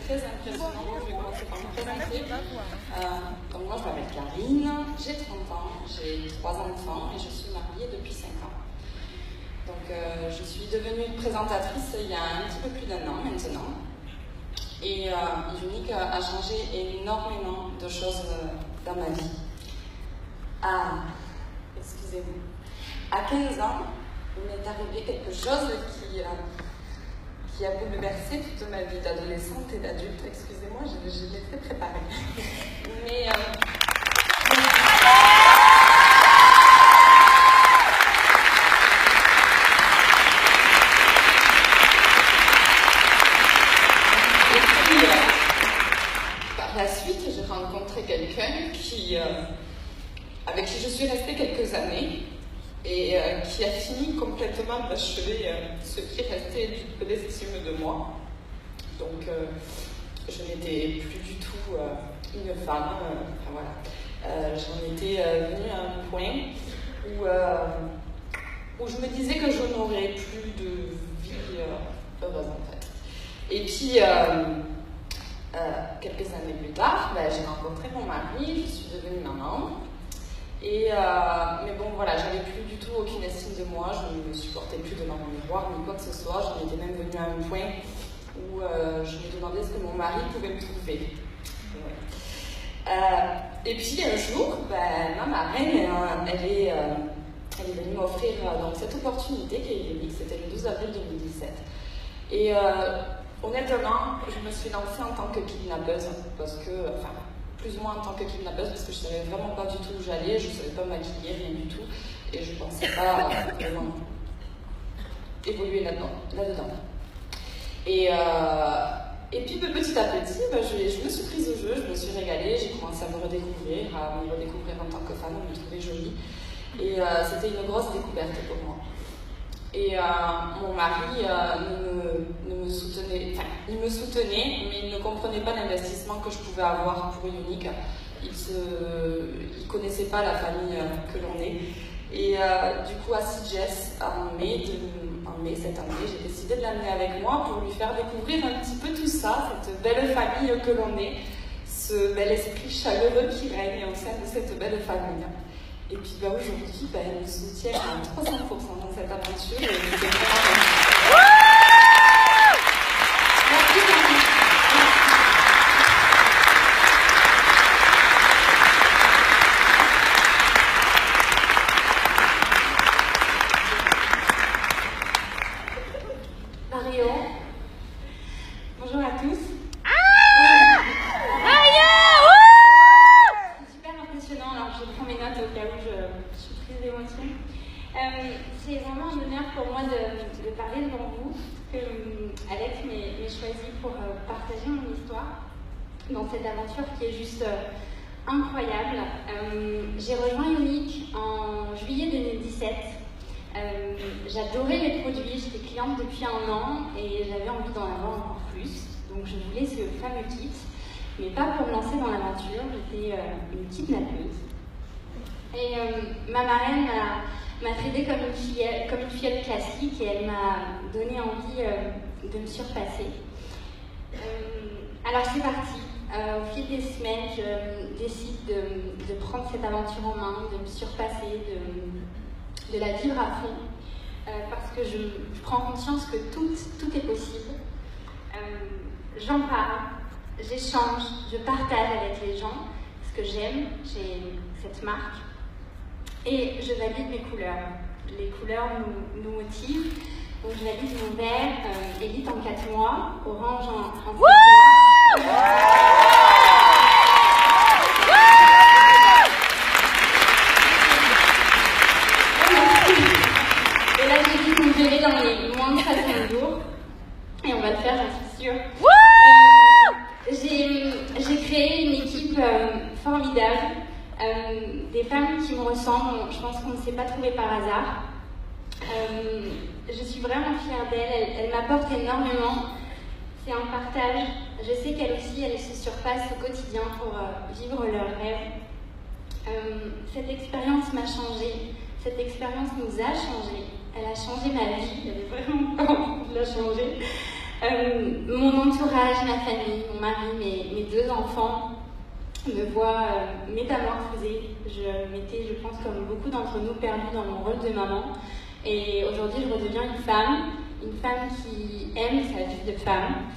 très impressionnant. Je vais commencer par me présenter. Donc moi, je m'appelle Karine, j'ai 30 ans, j'ai 3 enfants et je suis mariée depuis 5 ans. Donc je suis devenue présentatrice il y a un petit peu plus d'1 an maintenant. Et Ionic a changé énormément de choses dans ma vie. Excusez-moi. À 15 ans, il m'est arrivé quelque chose qui a bouleversé toute ma vie d'adolescente et d'adulte. Excusez-moi, je l'ai très préparé. Mais par la suite, j'ai rencontré quelqu'un avec qui je suis restée quelques années et qui a fini complètement d'achever ce qui restait du peu d'estime de moi. Donc, je n'étais plus du tout une femme. Voilà. J'en étais venue à un point où je me disais que je n'aurais plus de vie heureuse, en fait. Et puis, quelques années plus tard, j'ai rencontré mon mari, je suis devenue maman. Mais bon, voilà, j'avais plus du tout aucune estime de moi, je ne me supportais plus devant mon miroir ni quoi que ce soit. J'en étais même venue à un point où je me demandais ce que mon mari pouvait me trouver. Ouais. Et puis un jour, ma marraine, elle est venue m'offrir donc, cette opportunité qui est unique, c'était le 12 avril 2017. Et honnêtement, je me suis lancée en tant que kidnappeuse, parce que, plus ou moins en tant que kidnappeuse, parce que je ne savais vraiment pas du tout où j'allais, je ne savais pas maquiller, rien du tout, et je ne pensais pas vraiment évoluer là-dedans. Et puis petit à petit, je me suis prise au jeu, je me suis régalée, j'ai commencé à me redécouvrir en tant que femme, à me trouver jolie, et c'était une grosse découverte pour moi. Et mon mari il me soutenait, mais il ne comprenait pas l'investissement que je pouvais avoir pour Ionic. Il connaissait pas la famille que l'on est. Et du coup, à Sitges, en mai cette année, j'ai décidé de l'amener avec moi pour lui faire découvrir un petit peu tout ça, cette belle famille que l'on est, ce bel esprit chaleureux qui règne au sein de cette belle famille. Et puis aujourd'hui, elle me soutient à 300% dans cette aventure. Et c'est vraiment... Merci beaucoup. Mario, bonjour à tous. C'est vraiment un honneur pour moi de parler devant vous, que Alex m'ait choisi pour partager mon histoire dans cette aventure qui est juste incroyable. J'ai rejoint Ionic en juillet 2017. J'adorais les produits, j'étais cliente depuis 1 an et j'avais envie d'en avoir encore plus. Donc je voulais ce fameux kit, mais pas pour me lancer dans l'aventure, j'étais une kidnappeuse. Et ma marraine m'a traitée comme une fillette classique et elle m'a donné envie de me surpasser. Alors c'est parti. Au fil des semaines, je décide de prendre cette aventure en main, de me surpasser, de la vivre à fond, parce que je prends conscience que tout est possible. J'en parle, j'échange, je partage avec les gens ce que j'aime chez cette marque. Et je valide mes couleurs. Les couleurs nous motivent. Donc je valide mon vert, élite en 4 mois, orange en 6 mois. Et là j'ai dit que vous verrez dans les moins de 60 jours. Et on va le faire, j'en suis sûre. J'ai créé une équipe formidable. Des femmes qui me ressemblent, je pense qu'on ne s'est pas trouvé par hasard. Je suis vraiment fière d'elles, elles m'apportent énormément. C'est un partage. Je sais qu'elles aussi, elles se surpassent au quotidien pour vivre leurs rêves. Cette expérience m'a changée, cette expérience nous a changé. Elle a changé ma vie, j'avais vraiment pas envie de la changer. Mon entourage, ma famille, mon mari, mes 2 enfants me voient métamorphosée. Je m'étais, je pense, comme beaucoup d'entre nous, perdue dans mon rôle de maman. Et aujourd'hui, je redeviens une femme qui aime sa vie de femme.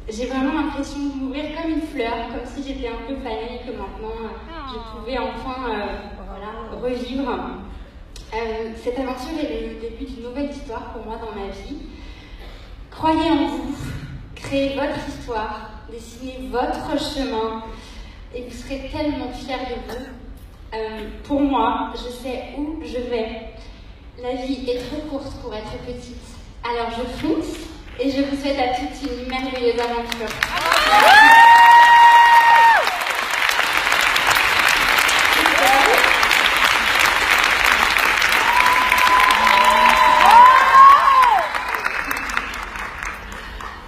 J'ai vraiment l'impression de m'ouvrir comme une fleur, comme si j'étais un peu fanée, que maintenant je pouvais enfin revivre. Cette aventure est le début d'une nouvelle histoire pour moi dans ma vie. Croyez en vous, créez votre histoire, dessinez votre chemin et vous serez tellement fiers de vous. Pour moi, je sais où je vais. La vie est trop courte pour être petite, alors je fonce et je vous souhaite à toutes une merveilleuse aventure.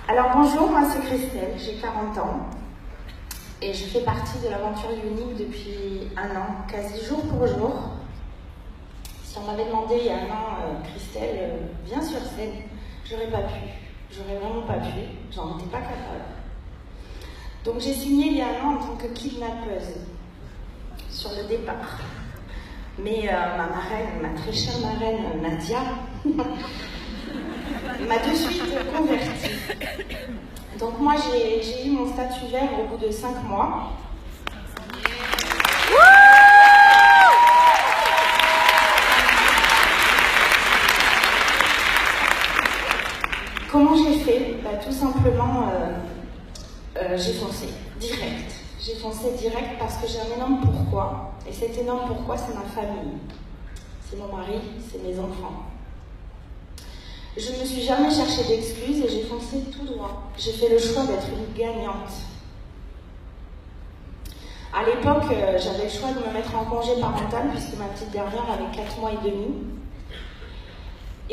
Alors bonjour, moi c'est Christelle, j'ai 40 ans et je fais partie de l'aventure unique depuis 1 an, quasi jour pour jour. Si on m'avait demandé il y a 1 an, Christelle, viens sur scène, j'aurais pas pu, j'aurais vraiment pas pu, j'en étais pas capable. Donc j'ai signé il y a 1 an en tant que kidnappeuse sur le départ. Mais ma marraine, ma très chère marraine Nadia, m'a de suite convertie. Donc moi j'ai eu mon statut vert au bout de 5 mois. Comment j'ai fait? Tout simplement, j'ai foncé direct. J'ai foncé direct parce que j'ai un énorme pourquoi. Et cet énorme pourquoi, c'est ma famille. C'est mon mari, c'est mes enfants. Je ne me suis jamais cherché d'excuses et j'ai foncé tout droit. J'ai fait le choix d'être une gagnante. À l'époque, j'avais le choix de me mettre en congé parental puisque ma petite dernière avait 4 mois et demi.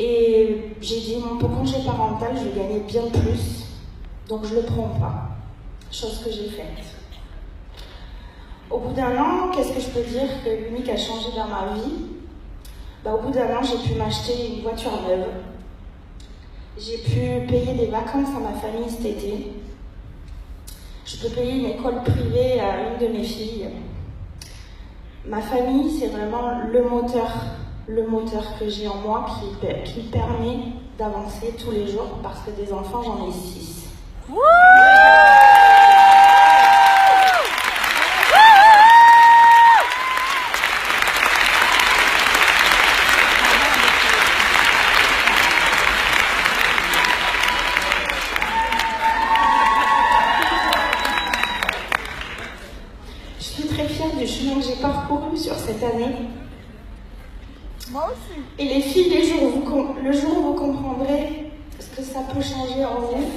Et j'ai dit, mon congé parental, je vais gagner bien plus, donc je ne le prends pas. Chose que j'ai faite. Au bout d'1 an, qu'est-ce que je peux dire que l'unique a changé dans ma vie? Au bout d'1 an, j'ai pu m'acheter une voiture neuve. J'ai pu payer des vacances à ma famille cet été. Je peux payer une école privée à une de mes filles. Ma famille, c'est vraiment le moteur que j'ai en moi qui me permet d'avancer tous les jours parce que des enfants, j'en ai 6. Je suis très fière du chemin que j'ai parcouru sur cette année. Moi aussi. Et les filles, le jour où vous comprendrez ce que ça peut changer en vous,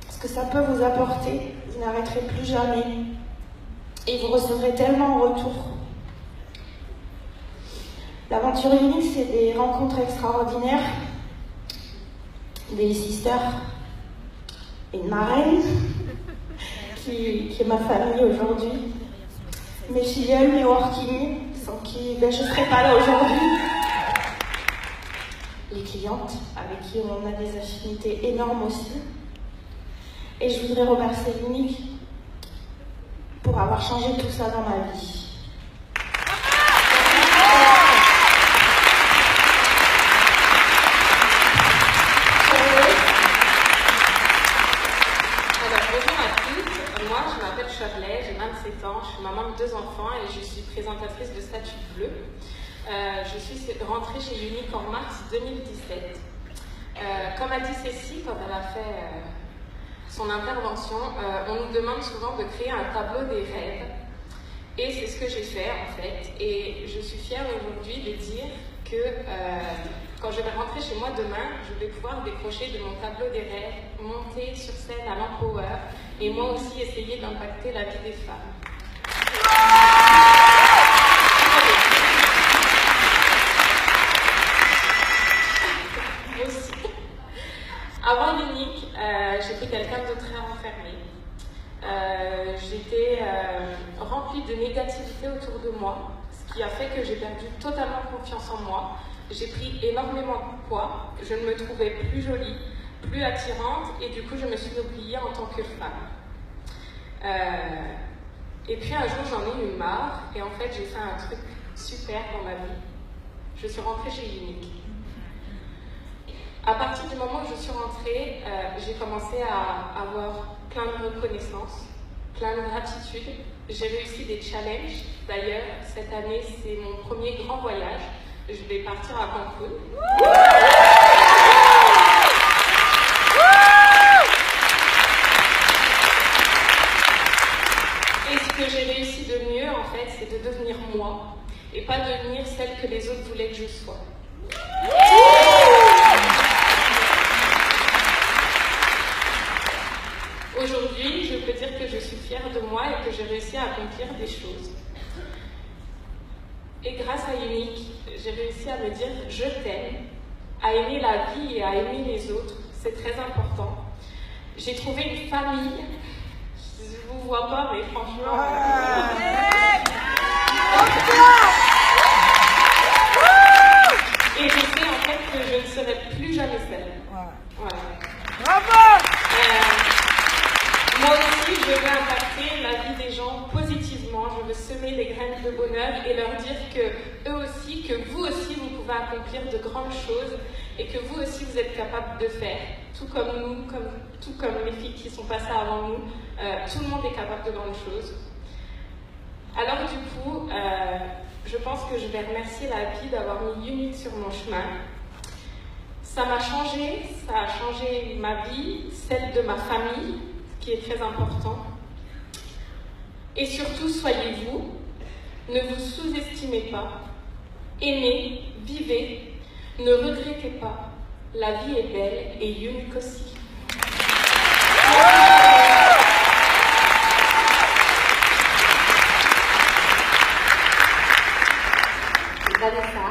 ce que ça peut vous apporter, vous n'arrêterez plus jamais. Et vous recevrez tellement en retour. L'aventure unique, c'est des rencontres extraordinaires, des sisters, une marraine, qui est ma famille aujourd'hui, mes filleuls, mes working, sans qui je ne serais pas là aujourd'hui, les clientes avec qui on a des affinités énormes aussi. Et je voudrais remercier l'unique pour avoir changé tout ça dans ma vie. Charlet, j'ai 27 ans, je suis maman de 2 enfants et je suis présentatrice de Statut Bleu. Je suis rentrée chez Unique en mars 2017. Comme a dit Cécile quand elle a fait son intervention, on nous demande souvent de créer un tableau des rêves. Et c'est ce que j'ai fait en fait. Et je suis fière aujourd'hui de dire que quand je vais rentrer chez moi demain, je vais pouvoir décrocher de mon tableau des rêves, monter sur scène à l'Empower et moi aussi essayer d'impacter la vie des femmes. Aussi. Avant l'unique, j'étais quelqu'un de très renfermé. J'étais remplie de négativité autour de moi, ce qui a fait que j'ai perdu totalement confiance en moi. j'ai pris énormément de poids, je ne me trouvais plus jolie, plus attirante, et du coup je me suis oubliée en tant que femme. Et puis un jour j'en ai eu marre, et en fait j'ai fait un truc super dans ma vie. Je suis rentrée chez Unique. À partir du moment où je suis rentrée, j'ai commencé à avoir plein de reconnaissance, plein de gratitude. J'ai réussi des challenges. D'ailleurs, cette année, c'est mon premier grand voyage. Je vais partir à Cancun. Et ce que j'ai réussi de mieux, en fait, c'est de devenir moi et pas devenir celle que les autres voulaient que je sois. Aujourd'hui, je peux dire que je suis fière de moi et que j'ai réussi à accomplir des choses. Et grâce à Unique, j'ai réussi à me dire « je t'aime », à aimer la vie et à aimer les autres. C'est très important. J'ai trouvé une famille. Je ne vous vois pas, mais franchement... Et je sais en fait que je ne serai plus jamais seule. Voilà. Bravo! Moi aussi, je veux impacter la vie des gens positivement. Je veux semer des graines de bonheur et leur dire que eux aussi, que vous aussi, vous pouvez accomplir de grandes choses et que vous aussi, vous êtes capables de faire. Tout comme nous, tout comme les filles qui sont passées avant nous, tout le monde est capable de grandes choses. Alors du coup, je pense que je vais remercier la vie d'avoir mis Unique sur mon chemin. Ça m'a changé, ça a changé ma vie, celle de ma famille, ce qui est très important. Et surtout, soyez vous, ne vous sous-estimez pas, aimez, vivez, ne regrettez pas, la vie est belle et Unique aussi. Vanessa.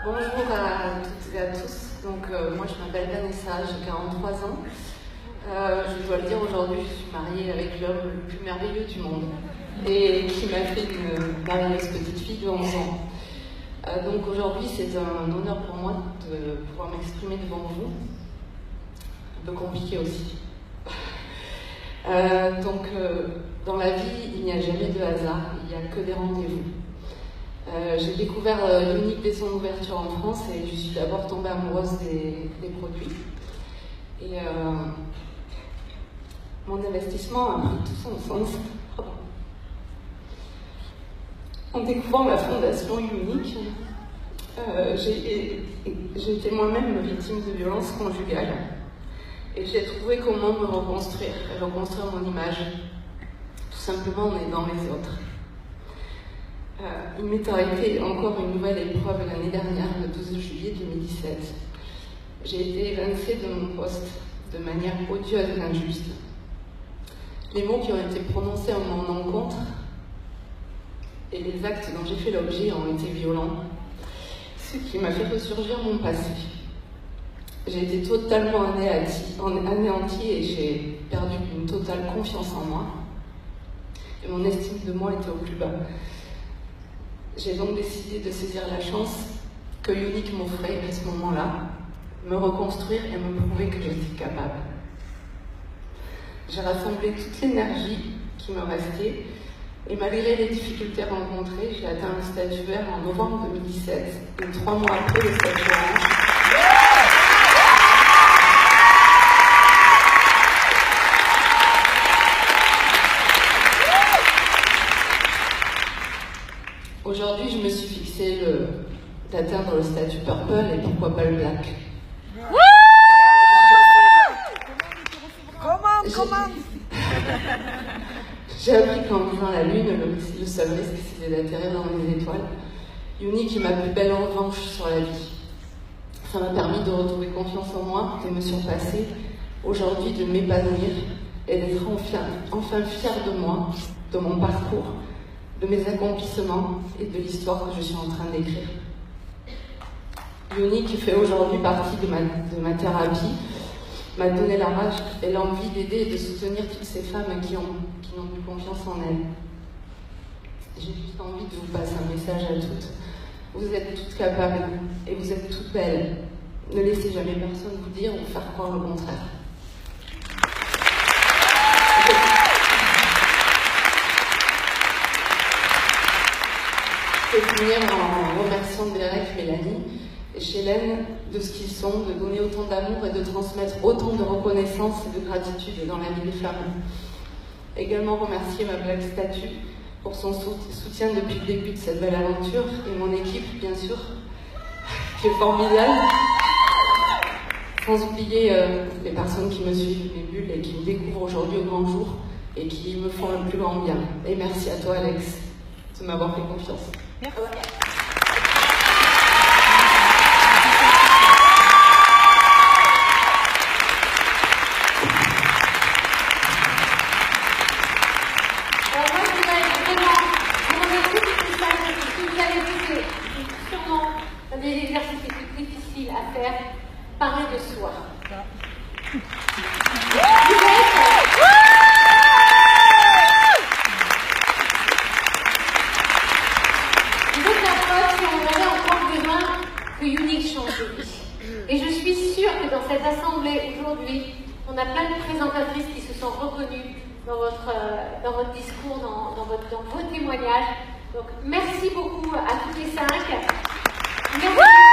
Bonjour à toutes et à tous. Donc, moi je m'appelle Vanessa, j'ai 43 ans. Je dois le dire aujourd'hui, je suis mariée avec l'homme le plus merveilleux du monde et qui m'a fait une merveilleuse petite fille de 11 ans. Donc aujourd'hui, c'est un honneur pour moi de pouvoir m'exprimer devant vous. Un peu compliqué aussi. Dans la vie, il n'y a jamais de hasard, il n'y a que des rendez-vous. J'ai découvert Unique dès son ouverture en France et je suis d'abord tombée amoureuse des produits. Et mon investissement a pris tout son sens en découvrant la fondation Unique. J'ai été moi-même victime de violences conjugales et j'ai trouvé comment me reconstruire mon image, tout simplement en aidant les autres. Il m'est arrivé encore une nouvelle épreuve l'année dernière, le 12 juillet 2017. J'ai été évincée de mon poste de manière odieuse et injuste. Les mots qui ont été prononcés en mon encontre et les actes dont j'ai fait l'objet ont été violents, ce qui m'a fait ressurgir mon passé. J'ai été totalement anéantie et j'ai perdu une totale confiance en moi. Et mon estime de moi était au plus bas. J'ai donc décidé de saisir la chance que Unique m'offrait à ce moment-là, me reconstruire et me prouver que j'étais capable. J'ai rassemblé toute l'énergie qui me restait et malgré les difficultés rencontrées, j'ai atteint le statut vert en novembre 2017 et 3 mois après le statut orange. Aujourd'hui, je me suis fixé d'atteindre le statut purple et pourquoi pas le black. J'ai appris qu'en visant la lune, le seul risque c'était d'atterrir dans les étoiles. Unique est ma plus belle revanche sur la vie. Ça m'a permis de retrouver confiance en moi, de me surpasser, aujourd'hui de m'épanouir et d'être enfin fière de moi, de mon parcours, de mes accomplissements et de l'histoire que je suis en train d'écrire. Unique fait aujourd'hui partie de ma thérapie, m'a donné la rage et l'envie d'aider et de soutenir toutes ces femmes qui n'ont plus confiance en elles. J'ai juste envie de vous passer un message à toutes. Vous êtes toutes capables et vous êtes toutes belles. Ne laissez jamais personne vous dire ou faire croire le contraire. Je vais finir en remerciant Derek, Mélanie et Chélène de ce qu'ils sont, de donner autant d'amour et de transmettre autant de reconnaissance et de gratitude dans la vie des femmes. Également remercier ma blague statue pour son soutien depuis le début de cette belle aventure et mon équipe, bien sûr, qui est formidable. Sans oublier les personnes qui me suivent, mes bulles, et qui me découvrent aujourd'hui au grand jour et qui me font le plus grand bien. Et merci à toi, Alex, de m'avoir fait confiance. Merci. Des exercices les plus difficiles à faire, parler de soi. Vous êtes la preuve, si on avait encore besoin, que Unique change de vie. Et je suis sûre que dans cette assemblée aujourd'hui, on a plein de présentatrices qui se sont reconnues dans votre discours, dans vos témoignages. Donc merci beaucoup à toutes les 5. Merci.